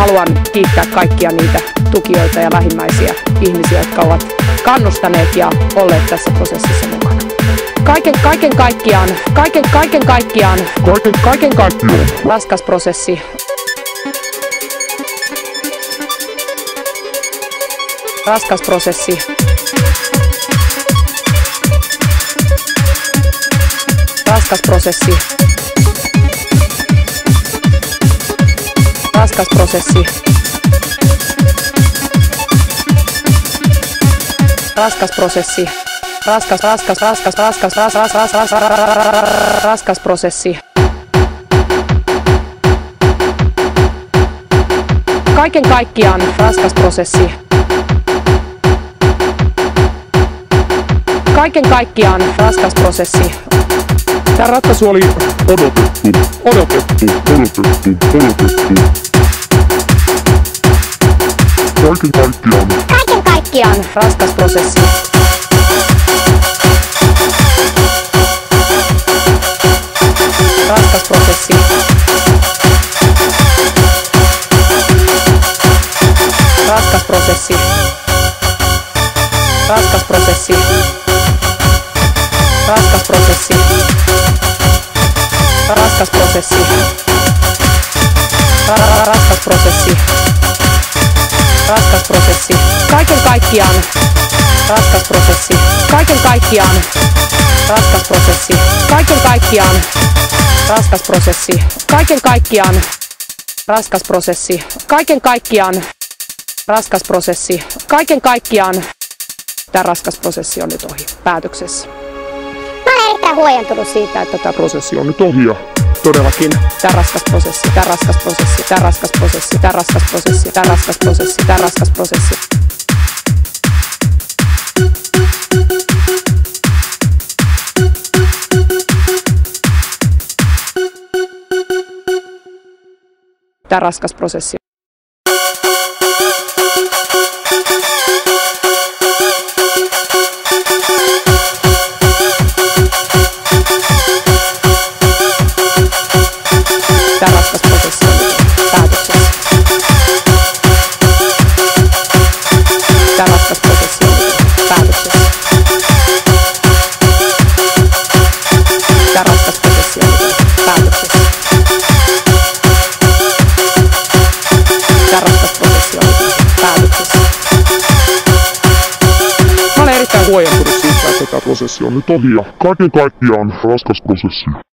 haluan kiittää kaikkia niitä tukijoita ja lähimmäisiä ihmisiä, jotka ovat kannustaneet ja olleet tässä prosessissa mukana. Kaiken kaikkiaan raskas prosessi. Raskas prosessi. Raskas prosessi. Raskas prosessi. Raskas prosessi. Raskas prosessi. Kaiken kaikkiaan raskas prosessi. Kaiken kaikkiaan raskas prosessi. Tämä ratkaisu oli odotettu. Kaiken kaikkiaan raskas prosessi. Raskas prosessi. Raskas prosessi. Raskas prosessi. Raskas prosessi. Raskas prosessi. Raskas prosessi. Raskas prosessi. Kaiken kaikkiaan raskas prosessi. Kaiken kaikkiaan raskas prosessi. Kaiken kaikkiaan raskas prosessi. Kaiken kaikkiaan raskas prosessi. Kaiken kaikkiaan raskas prosessi. Kaiken kaikkiaan tämä raskas prosessi on nyt ohi päätöksessä. Mä olen erittäin huojentunut siitä, että tämä prosessi on nyt ohi ja todellakin tämä raskas prosessi, tämä raskas prosessi, tämä raskas prosessi, tämä raskas prosessi, tämä raskas prosessi, tämä raskas prosessi. Tämä raskas prosessi. Tämä raskas prosessi on päätöksessä. Tämä raskas prosessi on päätöksessä. Tämä raskas prosessi on päätöksessä. Tämä raskas prosessi on päätöksessä. Mä olen erittäin huojentunut siitä, että tämä prosessi on nyt ohi ja kaiken kaikkiaan raskas prosessi.